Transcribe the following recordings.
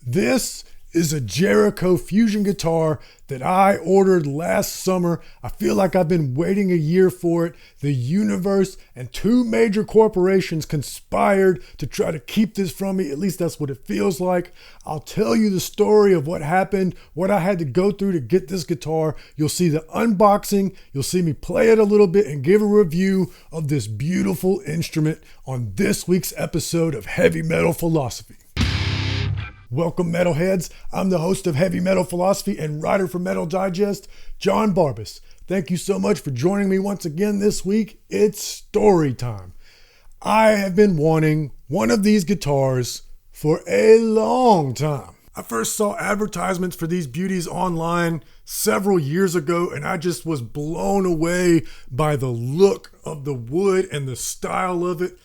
This is a Jericho Fusion guitar that I ordered last summer. I feel like I've been waiting a year for it. The universe and two major corporations conspired to try to keep this from me. At least that's what it feels like. I'll tell you the story of what happened, what I had to go through to get this guitar. You'll see the unboxing. You'll see me play it a little bit and give a review of this beautiful instrument on this week's episode of Heavy Metal Philosophy. Welcome, metalheads. I'm the host of Heavy Metal Philosophy and writer for Metal Digest, John Barbas. Thank you so much for joining me once again this week. It's story time. I have been wanting one of these guitars for a long time. I first saw advertisements for these beauties online several years ago, and I just was blown away by the look of the wood and the style of it.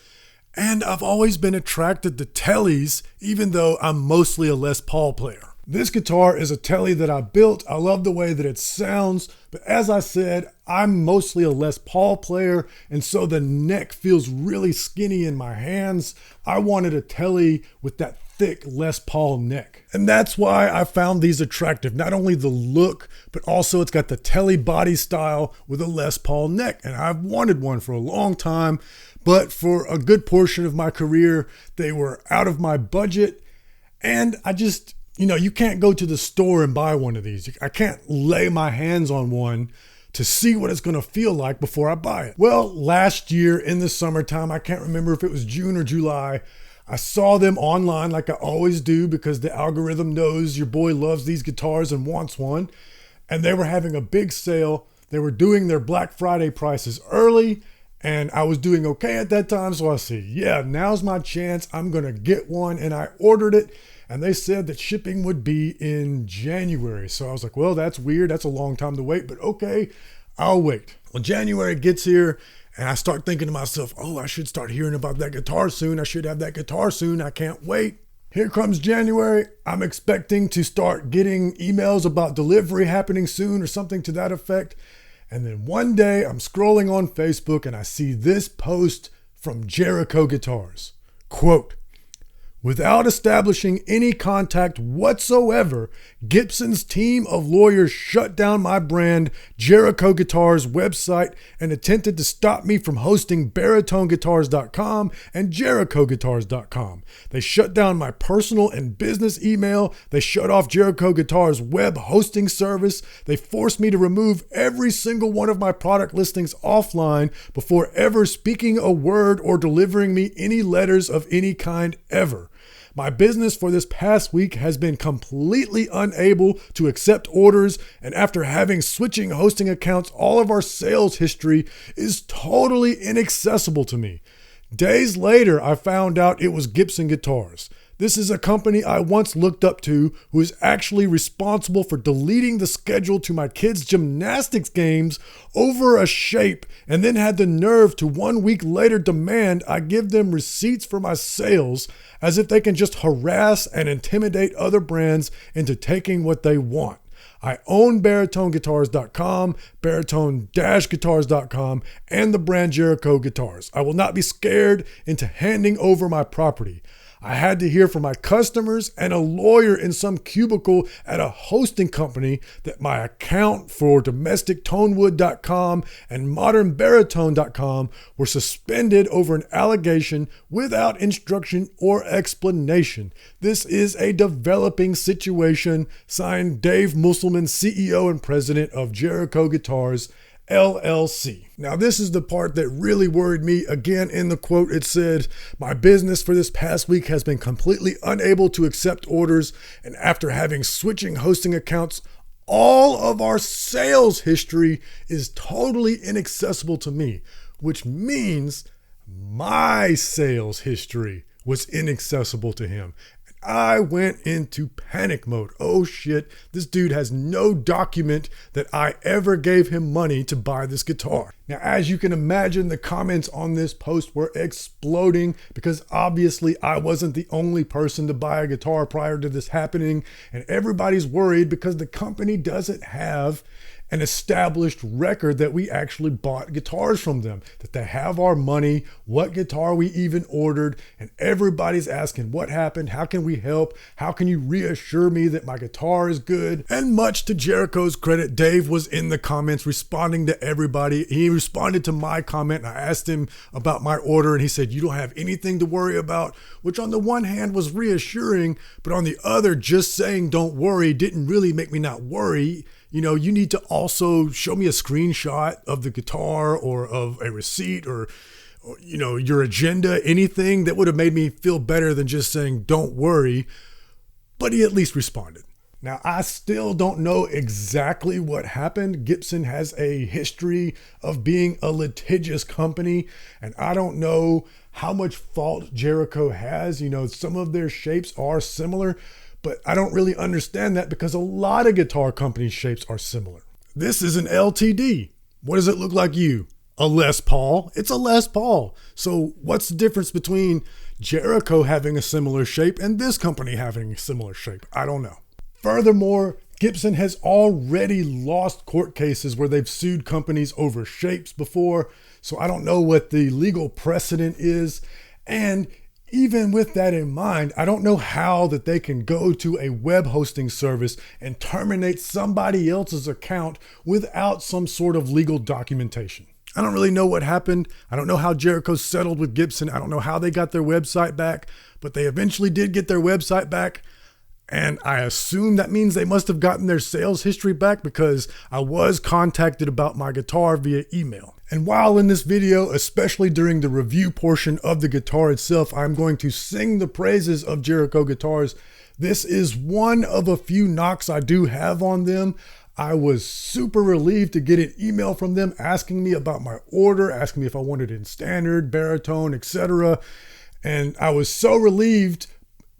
And I've always been attracted to Tellys, even though I'm mostly a Les Paul player. This guitar is a Telly that I built. I love the way that it sounds, but as I said, I'm mostly a Les Paul player, and so the neck feels really skinny in my hands. I wanted a Telly with that thick Les Paul neck. And that's why I found these attractive. Not only the look, but also it's got the Telly body style with a Les Paul neck. And I've wanted one for a long time, but for a good portion of my career, they were out of my budget. And I just, you can't go to the store and buy one of these. I can't lay my hands on one to see what it's going to feel like before I buy it. Well, last year in the summertime, I can't remember if it was June or July, I saw them online like I always do because the algorithm knows your boy loves these guitars and wants one. And they were having a big sale. They were doing their Black Friday prices early. And I was doing okay at that time. So I said, yeah, now's my chance. I'm going to get one. And I ordered it. And they said that shipping would be in January. So I was like, well, that's weird. That's a long time to wait. But okay, I'll wait. Well, January gets here. And I start thinking to myself, oh, I should start hearing about that guitar soon. I should have that guitar soon. I can't wait. Here comes January. I'm expecting to start getting emails about delivery happening soon or something to that effect. And then one day I'm scrolling on Facebook and I see this post from Jericho Guitars. Quote, "Without establishing any contact whatsoever, Gibson's team of lawyers shut down my brand, Jericho Guitars website, and attempted to stop me from hosting BaritoneGuitars.com and JerichoGuitars.com. They shut down my personal and business email. They shut off Jericho Guitars web hosting service. They forced me to remove every single one of my product listings offline before ever speaking a word or delivering me any letters of any kind ever. My business for this past week has been completely unable to accept orders, and after having switching hosting accounts, all of our sales history is totally inaccessible to me. Days later, I found out it was Gibson Guitars. This is a company I once looked up to who is actually responsible for deleting the schedule to my kids' gymnastics games over a shape, and then had the nerve to 1 week later demand I give them receipts for my sales, as if they can just harass and intimidate other brands into taking what they want. I own BaritoneGuitars.com, Baritone-Guitars.com, and the brand Jericho Guitars. I will not be scared into handing over my property. I had to hear from my customers and a lawyer in some cubicle at a hosting company that my account for DomesticTonewood.com and ModernBaritone.com were suspended over an allegation without instruction or explanation. This is a developing situation. Signed, Dave Musselman, CEO and President of Jericho Guitars, LLC. Now, this is the part that really worried me. Again, in the quote, it said, my business for this past week has been completely unable to accept orders, and after having switching hosting accounts, all of our sales history is totally inaccessible to me, which means my sales history was inaccessible to him. I went into panic mode. Oh shit, this dude has no document that I ever gave him money to buy this guitar. Now, as you can imagine, the comments on this post were exploding because obviously I wasn't the only person to buy a guitar prior to this happening, and everybody's worried because the company doesn't have an established record that we actually bought guitars from them, that they have our money, what guitar we even ordered, and everybody's asking what happened, how can we help, how can you reassure me that my guitar is good? And much to Jericho's credit, Dave was in the comments responding to everybody. He responded to my comment, and I asked him about my order, and he said, you don't have anything to worry about, which on the one hand was reassuring, but on the other, just saying don't worry didn't really make me not worry. You know, you need to also show me a screenshot of the guitar or of a receipt or you know, your agenda, anything that would have made me feel better than just saying, don't worry. But he at least responded. Now, I still don't know exactly what happened. Gibson has a history of being a litigious company, and I don't know how much fault Jericho has. You know, some of their shapes are similar, but I don't really understand that because a lot of guitar companies' shapes are similar. This is an LTD. What does it look like you? A Les Paul? It's a Les Paul. So what's the difference between Jericho having a similar shape and this company having a similar shape? I don't know. Furthermore, Gibson has already lost court cases where they've sued companies over shapes before, so I don't know what the legal precedent is. And even with that in mind, I don't know how that they can go to a web hosting service and terminate somebody else's account without some sort of legal documentation. I don't really know what happened. I don't know how Jericho settled with Gibson. I don't know how they got their website back, but they eventually did get their website back. And I assume that means they must have gotten their sales history back because I was contacted about my guitar via email. And while in this video, especially during the review portion of the guitar itself, I'm going to sing the praises of Jericho guitars. This is one of a few knocks I do have on them. I was super relieved to get an email from them asking me about my order, asking me if I wanted it in standard, baritone, etc. And I was so relieved.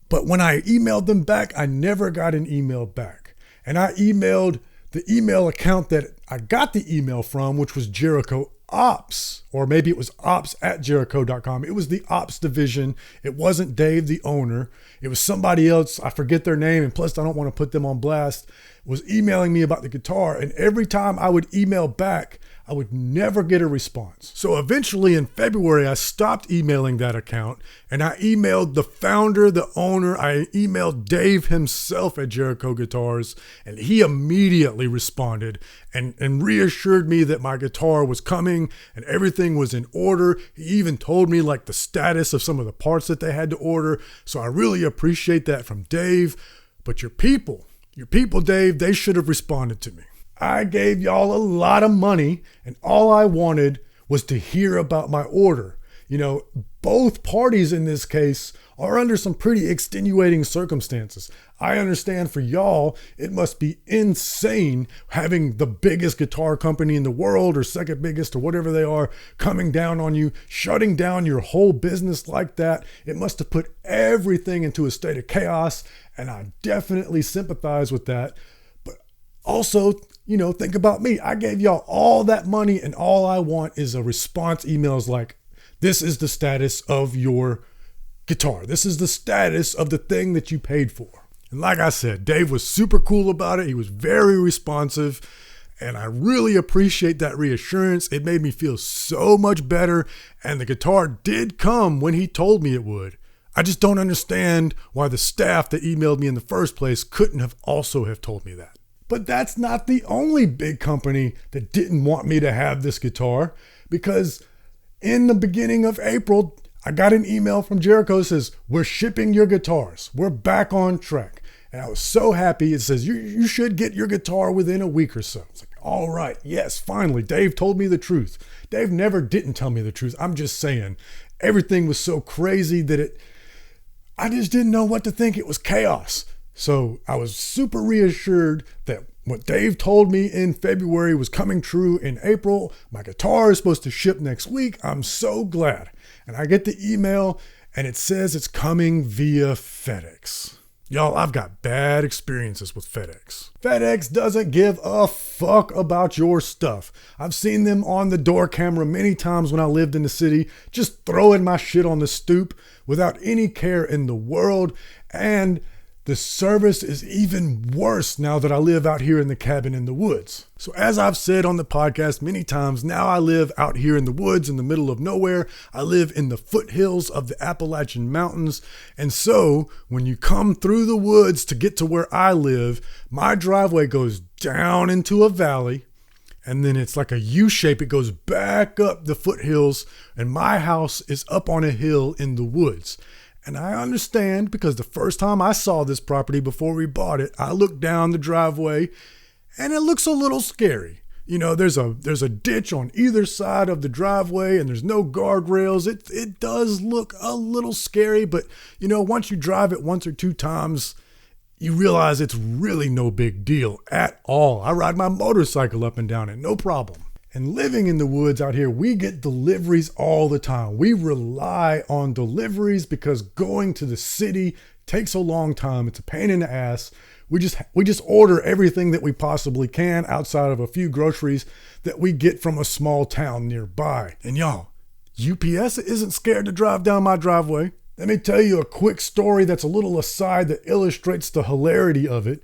But when I emailed them back, I never got an email back. And I emailed the email account that I got the email from, which was Jericho Ops, or maybe it was ops@jericho.com. It was the Ops division. It wasn't Dave, the owner. It was somebody else. I forget their name. And plus, I don't want to put them on blast. Was emailing me about the guitar. And every time I would email back, I would never get a response. So eventually in February, I stopped emailing that account and I emailed the founder, the owner. I emailed Dave himself at Jericho Guitars, and he immediately responded and reassured me that my guitar was coming and everything was in order. He even told me like the status of some of the parts that they had to order. So I really appreciate that from Dave. But your people, Dave, they should have responded to me. I gave y'all a lot of money and all I wanted was to hear about my order. You know, both parties in this case are under some pretty extenuating circumstances. I understand for y'all, it must be insane having the biggest guitar company in the world or second biggest or whatever they are coming down on you, shutting down your whole business like that. It must have put everything into a state of chaos, and I definitely sympathize with that. But also, you know, think about me. I gave y'all all that money and all I want is a response emails like, this is the status of your guitar. This is the status of the thing that you paid for. And like I said, Dave was super cool about it. He was very responsive and I really appreciate that reassurance. It made me feel so much better and the guitar did come when he told me it would. I just don't understand why the staff that emailed me in the first place couldn't have also have told me that. But that's not the only big company that didn't want me to have this guitar, because in the beginning of April, I got an email from Jericho that says, we're shipping your guitars. We're back on track. And I was so happy. It says, you should get your guitar within a week or so. It's like, all right, yes, finally, Dave told me the truth. Dave never didn't tell me the truth. I'm just saying, everything was so crazy that I just didn't know what to think. It was chaos. So I was super reassured that what Dave told me in February was coming true in April. My guitar is supposed to ship next week. I'm so glad. And I get the email and it says it's coming via FedEx. Y'all, I've got bad experiences with FedEx. FedEx doesn't give a fuck about your stuff. I've seen them on the door camera many times when I lived in the city, just throwing my shit on the stoop without any care in the world. And The service is even worse now that I live out here in the cabin in the woods. So as I've said on the podcast many times, now I live out here in the woods in the middle of nowhere. I live in the foothills of the Appalachian Mountains. And so when you come through the woods to get to where I live, my driveway goes down into a valley. And then it's like a U shape. It goes back up the foothills. And my house is up on a hill in the woods. And I understand, because the first time I saw this property before we bought it, I looked down the driveway and it looks a little scary. You know, there's a ditch on either side of the driveway and there's no guardrails. It does look a little scary, but you know, once you drive it once or two times, you realize it's really no big deal at all. I ride my motorcycle up and down it, no problem. And living in the woods out here, we get deliveries all the time. We rely on deliveries because going to the city takes a long time. It's a pain in the ass. We just order everything that we possibly can outside of a few groceries that we get from a small town nearby. And y'all, UPS isn't scared to drive down my driveway. Let me tell you a quick story that's a little aside that illustrates the hilarity of it.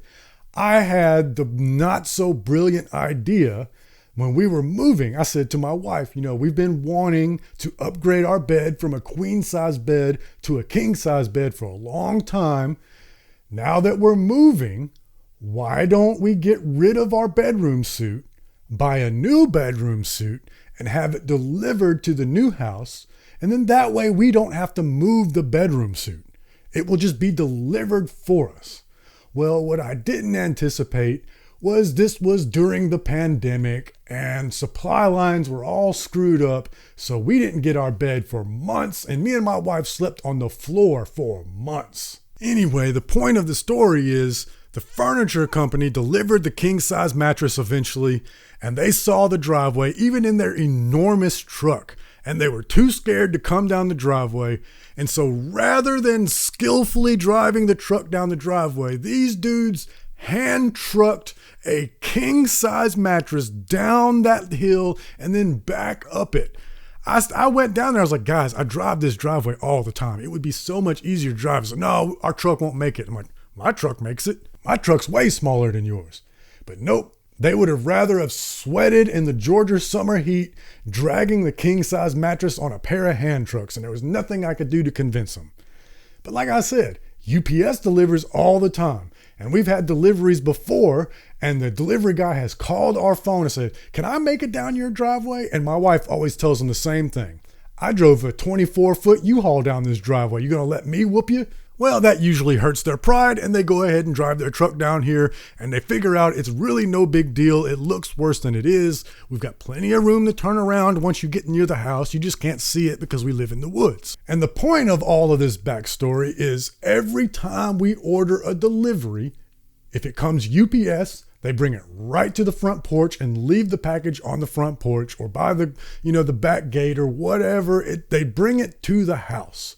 I had the not so brilliant idea when we were moving. I said to my wife, you know, we've been wanting to upgrade our bed from a queen size bed to a king size bed for a long time. Now that we're moving, why don't we get rid of our bedroom suite, buy a new bedroom suite, and have it delivered to the new house? And then that way we don't have to move the bedroom suite. It will just be delivered for us. Well, what I didn't anticipate was this was during the pandemic and supply lines were all screwed up. So we didn't get our bed for months, and me and my wife slept on the floor for months. Anyway, the point of the story is the furniture company delivered the king size mattress eventually, and they saw the driveway even in their enormous truck, and they were too scared to come down the driveway. And so rather than skillfully driving the truck down the driveway, these dudes hand trucked a king size mattress down that hill and then back up it. I went down there. I was like, guys, I drive this driveway all the time. It would be so much easier to drive. So no, our truck won't make it. I'm like, my truck makes it. My truck's way smaller than yours. But nope. They would have rather have sweated in the Georgia summer heat, dragging the king size mattress on a pair of hand trucks. And there was nothing I could do to convince them. But like I said, UPS delivers all the time. And we've had deliveries before, and the delivery guy has called our phone and said, can I make it down your driveway? And my wife always tells him the same thing. I drove a 24-foot U-Haul down this driveway. You gonna let me whoop you? Well, that usually hurts their pride, and they go ahead and drive their truck down here, and they figure out it's really no big deal. It looks worse than it is. We've got plenty of room to turn around once you get near the house. You just can't see it because we live in the woods. And the point of all of this backstory is every time we order a delivery, if it comes UPS, they bring it right to the front porch and leave the package on the front porch or by the back gate or whatever. They bring it to the house.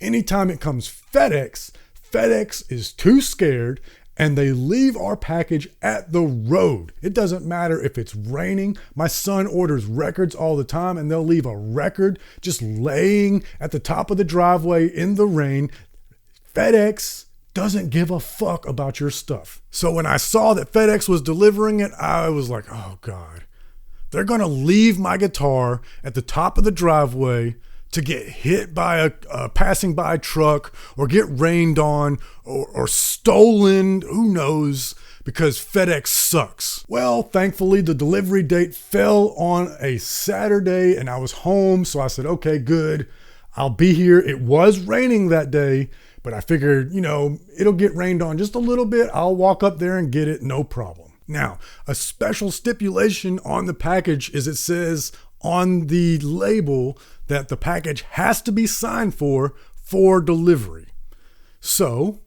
Anytime it comes FedEx, FedEx is too scared and they leave our package at the road. It doesn't matter if it's raining. My son orders records all the time and they'll leave a record just laying at the top of the driveway in the rain. FedEx doesn't give a fuck about your stuff. So when I saw that FedEx was delivering it, I was like, oh God, they're gonna leave my guitar at the top of the driveway to get hit by a passing by truck or get rained on or stolen, who knows, because FedEx sucks. Well, thankfully the delivery date fell on a Saturday and I was home. So I said, okay, good. I'll be here. It was raining that day, but I figured, it'll get rained on just a little bit. I'll walk up there and get it, no problem. Now, a special stipulation on the package is it says on the label that the package has to be signed for delivery. So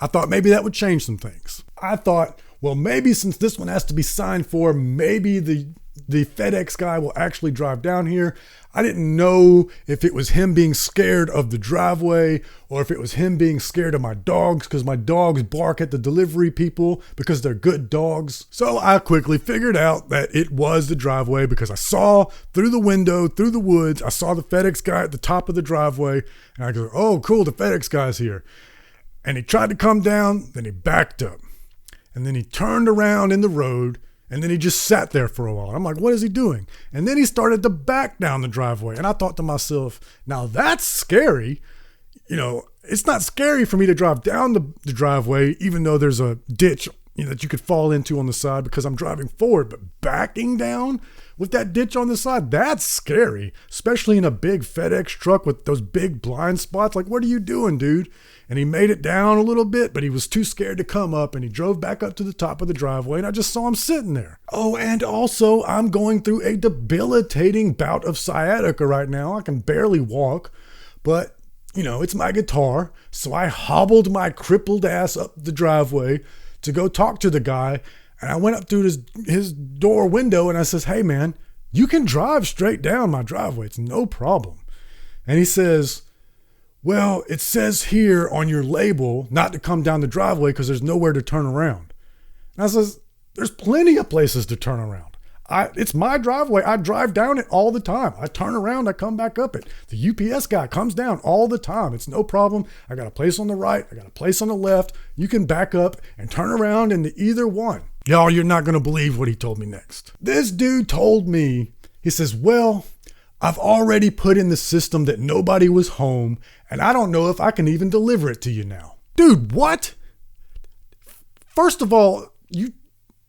I thought maybe that would change some things. I thought, well, maybe since this one has to be signed for, maybe the FedEx guy will actually drive down here. I didn't know if it was him being scared of the driveway or if it was him being scared of my dogs, because my dogs bark at the delivery people because they're good dogs. So I quickly figured out that it was the driveway because I saw through the window, through the woods, I saw the FedEx guy at the top of the driveway and I go, oh, cool, the FedEx guy's here. And he tried to come down, then he backed up. And then he turned around in the road, and then he just sat there for a while. I'm like, what is he doing? And then he started to back down the driveway. And I thought to myself, now that's scary. You know, it's not scary for me to drive down the driveway, even though there's a ditch, you know, that you could fall into on the side because I'm driving forward. But backing down with that ditch on the side, that's scary, especially in a big FedEx truck with those big blind spots. Like, what are you doing, dude? And he made it down a little bit, but he was too scared to come up, and he drove back up to the top of the driveway, and I just saw him sitting there. Oh, and also, I'm going through a debilitating bout of sciatica right now. I can barely walk, but, you know, it's my guitar, so I hobbled my crippled ass up the driveway to go talk to the guy, and I went up through his door window, and I says, hey, man, you can drive straight down my driveway. It's no problem. And he says, well, it says here on your label not to come down the driveway because there's nowhere to turn around. And I says, there's plenty of places to turn around. It's my driveway. I drive down it all the time. I turn around, I come back up it. The UPS guy comes down all the time. It's no problem. I got a place on the right. I got a place on the left. You can back up and turn around into either one. Y'all, you're not going to believe what he told me next. This dude told me, he says, well, I've already put in the system that nobody was home, and I don't know if I can even deliver it to you now. Dude, what? First of all,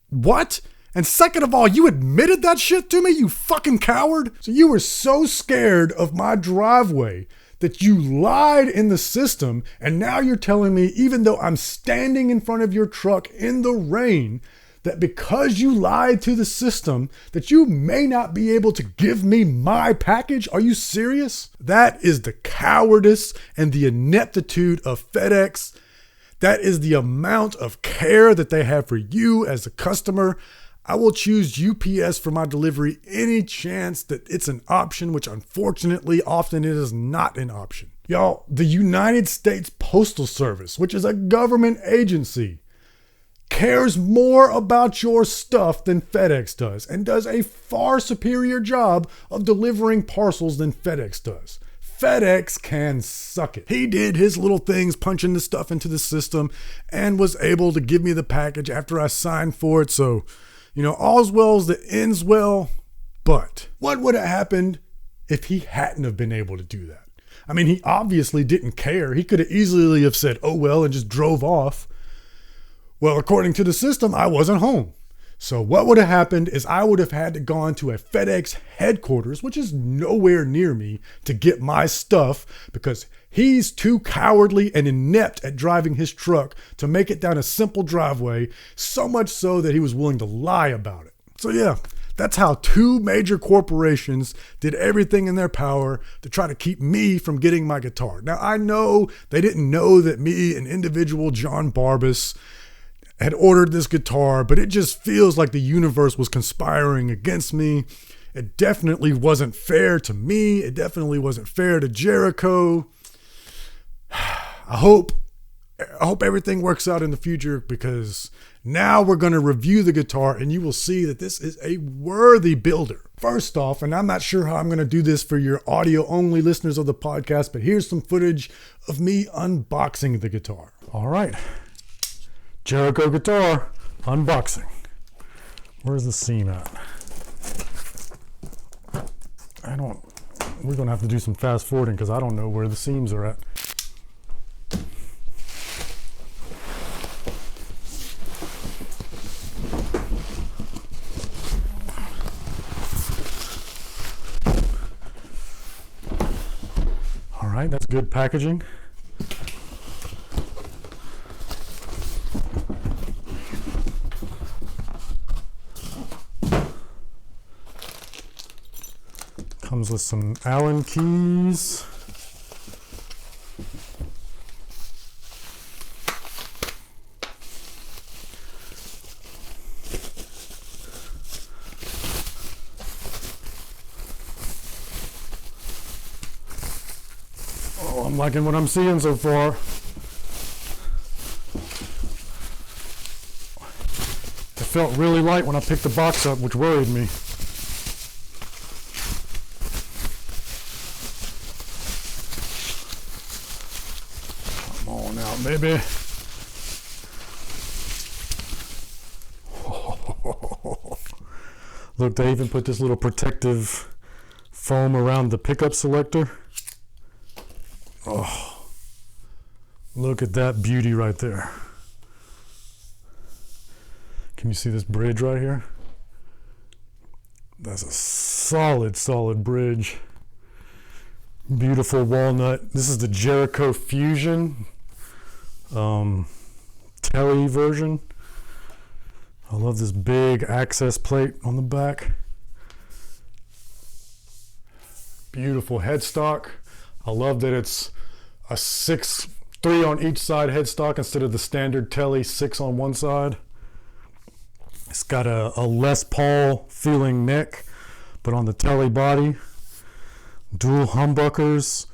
what? And second of all, you admitted that shit to me, you fucking coward? So you were so scared of my driveway that you lied in the system, and now you're telling me, even though I'm standing in front of your truck in the rain, that because you lied to the system, that you may not be able to give me my package? Are you serious? That is the cowardice and the ineptitude of FedEx. That is the amount of care that they have for you as a customer. I will choose UPS for my delivery any chance that it's an option, which unfortunately often it is not an option. Y'all, the United States Postal Service, which is a government agency, cares more about your stuff than FedEx does, and does a far superior job of delivering parcels than FedEx does. FedEx can suck it. He did his little things, punching the stuff into the system, and was able to give me the package after I signed for it. So, you know, all's well that ends well. But what would have happened if he hadn't have been able to do that? I mean, he obviously didn't care. He could have easily have said, oh well, and just drove off. Well, according to the system, I wasn't home. So what would have happened is I would have had to gone to a FedEx headquarters, which is nowhere near me, to get my stuff because he's too cowardly and inept at driving his truck to make it down a simple driveway, so much so that he was willing to lie about it. So yeah, that's how two major corporations did everything in their power to try to keep me from getting my guitar. Now, I know they didn't know that me, an individual John Barbas, had ordered this guitar, but it just feels like the universe was conspiring against me. It definitely wasn't fair to me. It definitely wasn't fair to Jericho. I hope everything works out in the future, because now we're going to review the guitar and you will see that this is a worthy builder. First off, and I'm not sure how I'm going to do this for your audio only listeners of the podcast, but here's some footage of me unboxing the guitar. All right. Jericho guitar unboxing. Where's the seam at? We're going to have to do some fast forwarding because I don't know where the seams are at. All right, that's good packaging. Comes with some Allen keys. Oh, I'm liking what I'm seeing so far. It felt really light when I picked the box up, which worried me. baby. Look, they even put this little protective foam around the pickup selector. Oh, look at that beauty right there. Can you see this bridge right here? That's a solid bridge. Beautiful walnut. This is the Jericho Fusion Telly version. I love this big access plate on the back. Beautiful headstock. I love that it's a 3 on each side headstock instead of the standard Telly 6 on one side. It's got a Les Paul feeling neck, but on the Telly body. Dual humbuckers.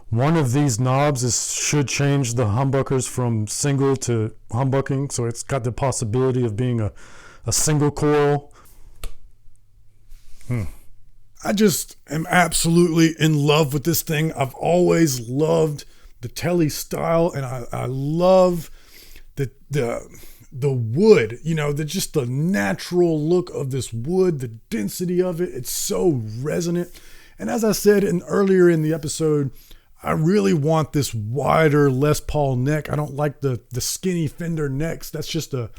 One of these knobs should change the humbuckers from single to humbucking, so it's got the possibility of being a single coil. I just am absolutely in love with this thing. I've always loved the Telly style, and I love the wood, just the natural look of this wood, the density of it. It's so resonant. And as I said earlier in the episode, I really want this wider Les Paul neck. I don't like the skinny Fender necks. That's just a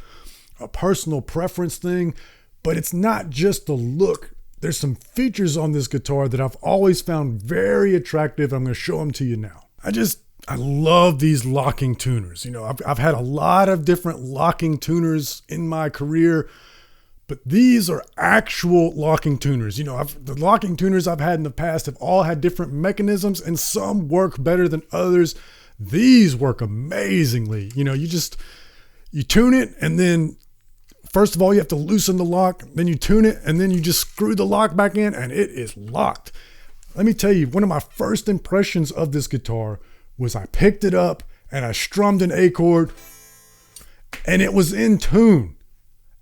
personal preference thing. But it's not just the look. There's some features on this guitar that I've always found very attractive. I'm going to show them to you now. I love these locking tuners. I've had a lot of different locking tuners in my career, but these are actual locking tuners. The locking tuners I've had in the past have all had different mechanisms, and some work better than others. These work amazingly. You tune it, and then first of all, you have to loosen the lock, then you tune it, and then you just screw the lock back in, and it is locked. Let me tell you, one of my first impressions of this guitar was I picked it up and I strummed an A chord, and it was in tune.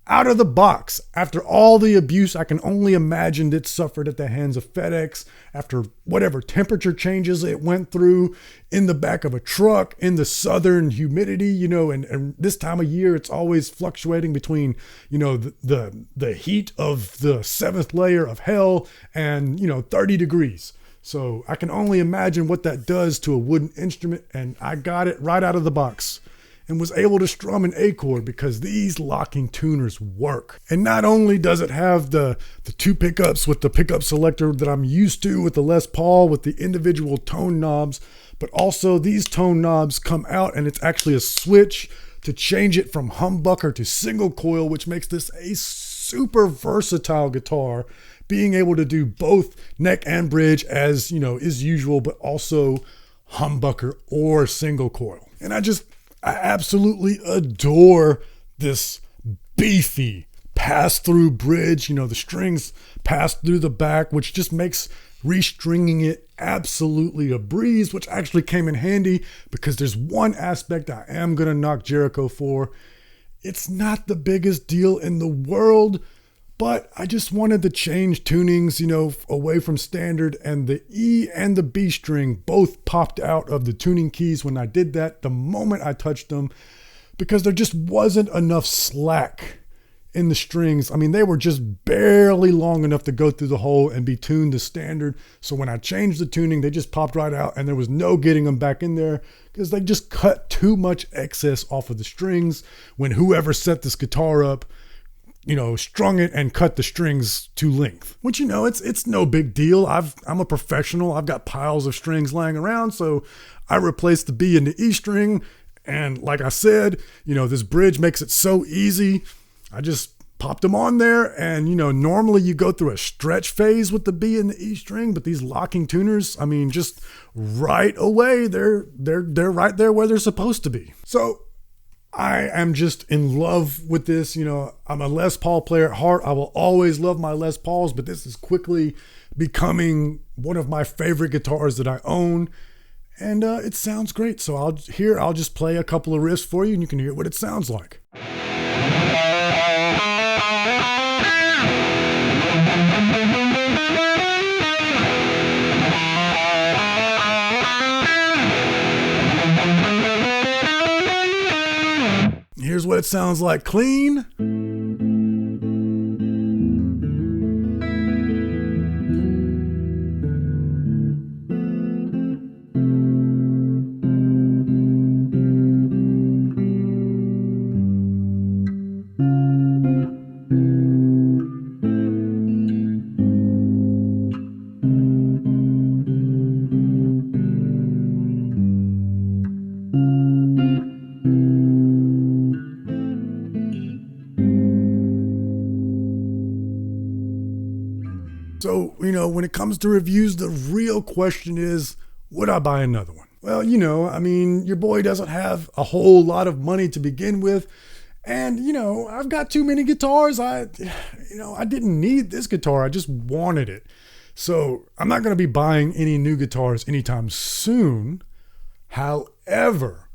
Out of the box, after all the abuse I can only imagine it suffered at the hands of FedEx, after whatever temperature changes it went through in the back of a truck, in the southern humidity, and this time of year, it's always fluctuating between, the heat of the 7th layer of hell and, 30 degrees. So I can only imagine what that does to a wooden instrument, and I got it right out of the box and was able to strum an A chord because these locking tuners work. And not only does it have the 2 pickups with the pickup selector that I'm used to with the Les Paul with the individual tone knobs, but also these tone knobs come out and it's actually a switch to change it from humbucker to single coil, which makes this a super versatile guitar, being able to do both neck and bridge as is usual, but also humbucker or single coil. And I absolutely adore this beefy pass-through bridge. The strings pass through the back, which just makes restringing it absolutely a breeze, which actually came in handy because there's one aspect I am going to knock Jericho for. It's not the biggest deal in the world, but I just wanted to change tunings, away from standard, and the E and the B string both popped out of the tuning keys when I did that the moment I touched them, because there just wasn't enough slack in the strings. I mean, they were just barely long enough to go through the hole and be tuned to standard. So when I changed the tuning, they just popped right out, and there was no getting them back in there because they just cut too much excess off of the strings when whoever set this guitar up strung it and cut the strings to length, which, it's no big deal. I'm a professional. I've got piles of strings lying around. So I replaced the B and the E string. And like I said, this bridge makes it so easy. I just popped them on there. And, normally you go through a stretch phase with the B and the E string, but these locking tuners, just right away, they're right there where they're supposed to be. So I am just in love with this. I'm a Les Paul player at heart. I will always love my Les Pauls, but this is quickly becoming one of my favorite guitars that I own. And it sounds great. So I'll just play a couple of riffs for you and you can hear what it sounds like. what it sounds like clean. So, when it comes to reviews, the real question is, would I buy another one? Well, your boy doesn't have a whole lot of money to begin with. And, I've got too many guitars. I didn't need this guitar. I just wanted it. So I'm not going to be buying any new guitars anytime soon. However,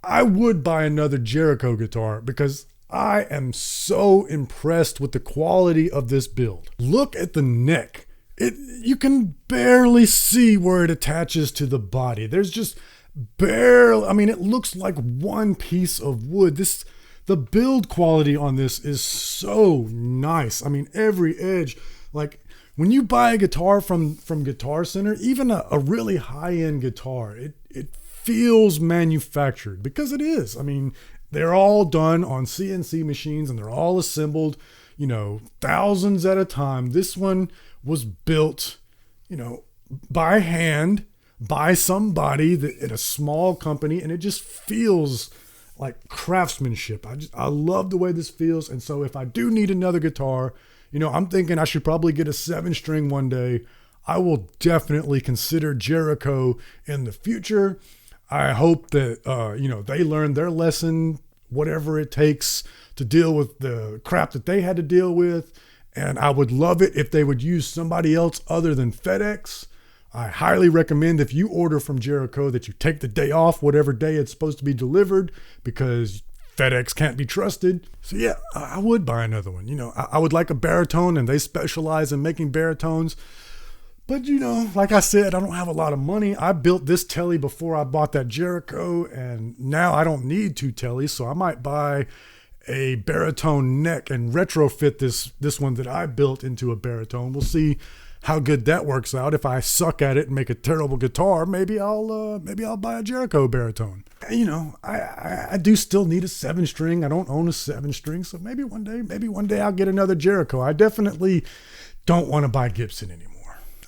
I would buy another Jericho guitar because I am so impressed with the quality of this build. Look at the neck. You can barely see where it attaches to the body. There's just barely, it looks like one piece of wood. The build quality on this is so nice. Every edge, like when you buy a guitar from Guitar Center, even a really high-end guitar, it feels manufactured because it is. They're all done on CNC machines and they're all assembled, thousands at a time. This one was built, by hand by somebody at a small company, and it just feels like craftsmanship. I love the way this feels. And so if I do need another guitar, I'm thinking I should probably get a 7-string one day. I will definitely consider Jericho in the future. I hope that, they learn their lesson, whatever it takes to deal with the crap that they had to deal with. And I would love it if they would use somebody else other than FedEx. I highly recommend if you order from Jericho that you take the day off, whatever day it's supposed to be delivered, because FedEx can't be trusted. So yeah, I would buy another one. I would like a baritone, and they specialize in making baritones. But, like I said, I don't have a lot of money. I built this telly before I bought that Jericho, and now I don't need 2 tellies, so I might buy a baritone neck and retrofit this one that I built into a baritone. We'll see how good that works out. If I suck at it and make a terrible guitar, maybe I'll buy a Jericho baritone. I do still need a 7-string. I don't own a 7-string, so maybe one day I'll get another Jericho. I definitely don't want to buy Gibson anymore.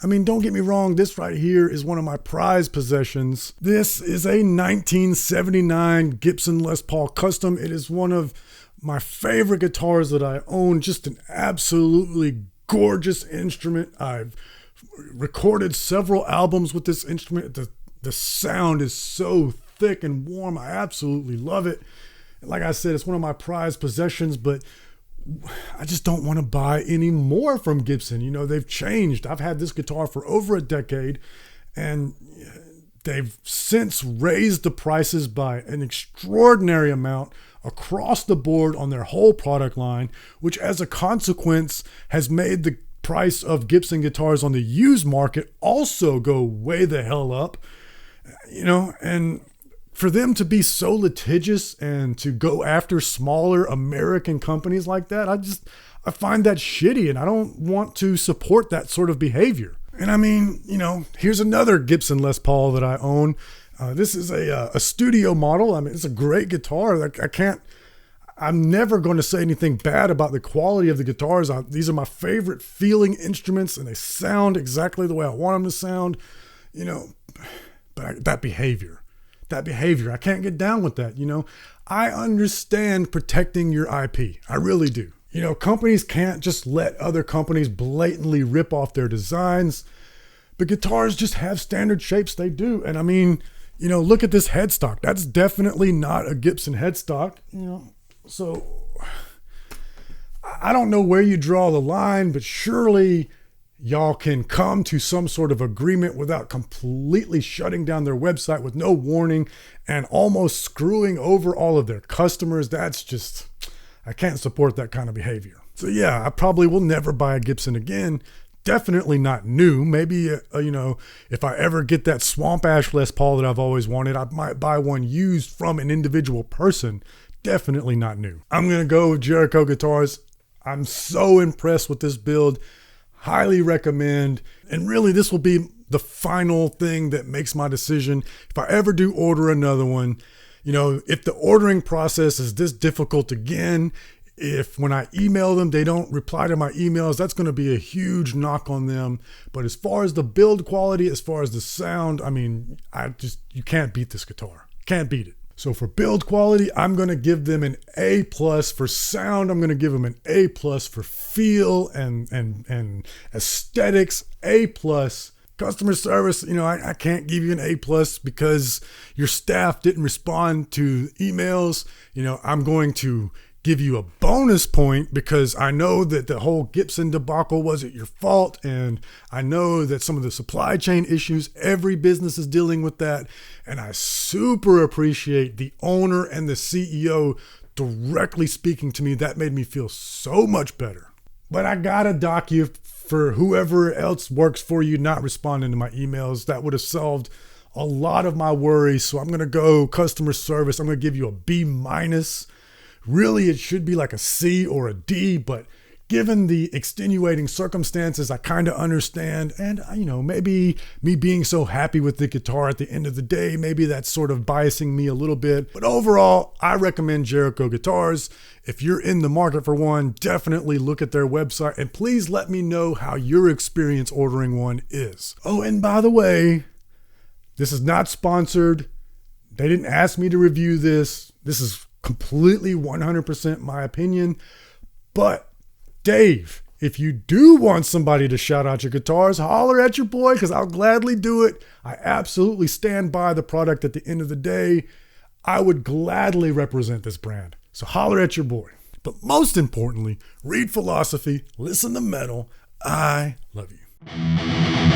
Don't get me wrong, this right here is one of my prized possessions. This is a 1979 Gibson Les Paul Custom. It is one of my favorite guitars that I own. Just an absolutely gorgeous instrument. I've recorded several albums with this instrument. The sound is so thick and warm. I absolutely love it. Like I said, it's one of my prized possessions, but I just don't want to buy any more from Gibson. They've changed. I've had this guitar for over a decade, and they've since raised the prices by an extraordinary amount across the board on their whole product line, which as a consequence has made the price of Gibson guitars on the used market also go way the hell up. And for them to be so litigious and to go after smaller American companies like that, I find that shitty, and I don't want to support that sort of behavior. And here's another Gibson Les Paul that I own. This is a studio model. It's a great guitar. I'm never going to say anything bad about the quality of the guitars. These are my favorite feeling instruments, and they sound exactly the way I want them to sound, but that behavior, I can't get down with that. I understand protecting your IP. I really do. Companies can't just let other companies blatantly rip off their designs, but guitars just have standard shapes. They do. And look at this headstock. That's definitely not a Gibson headstock, So I don't know where you draw the line, but surely y'all can come to some sort of agreement without completely shutting down their website with no warning and almost screwing over all of their customers. That's just, I can't support that kind of behavior. So yeah, I probably will never buy a Gibson again. Definitely not new. Maybe, if I ever get that Swamp Ash Les Paul that I've always wanted, I might buy one used from an individual person. definitely not new. I'm going to go with Jericho guitars. I'm so impressed with this build. Highly recommend. And really, this will be the final thing that makes my decision. If I ever do order another one, if the ordering process is this difficult again, if when I email them, they don't reply to my emails, that's going to be a huge knock on them. But as far as the build quality, as far as the sound, you can't beat this guitar. Can't beat it. So for build quality, I'm going to give them an A+. For sound, I'm going to give them an A+. For feel and aesthetics, A+. Customer service, I can't give you an A+ because your staff didn't respond to emails. I'm going to give you a bonus point because I know that the whole Gibson debacle wasn't your fault, and I know that some of the supply chain issues, every business is dealing with that, and I super appreciate the owner and the CEO directly speaking to me. That made me feel so much better. But I gotta dock you for whoever else works for you not responding to my emails. That would have solved a lot of my worries. So I'm gonna go customer service. I'm gonna give you a B-. Really, it should be like a C or a D, but given the extenuating circumstances, I kind of understand. And, maybe me being so happy with the guitar at the end of the day, maybe that's sort of biasing me a little bit. But overall, I recommend Jericho guitars. If you're in the market for one, definitely look at their website. And please let me know how your experience ordering one is. Oh, and by the way, this is not sponsored. They didn't ask me to review this. This is completely 100% my opinion. But Dave, if you do want somebody to shout out your guitars, holler at your boy because I'll gladly do it. I absolutely stand by the product at the end of the day. I would gladly represent this brand. So holler at your boy. But most importantly, read philosophy, listen to metal. I love you.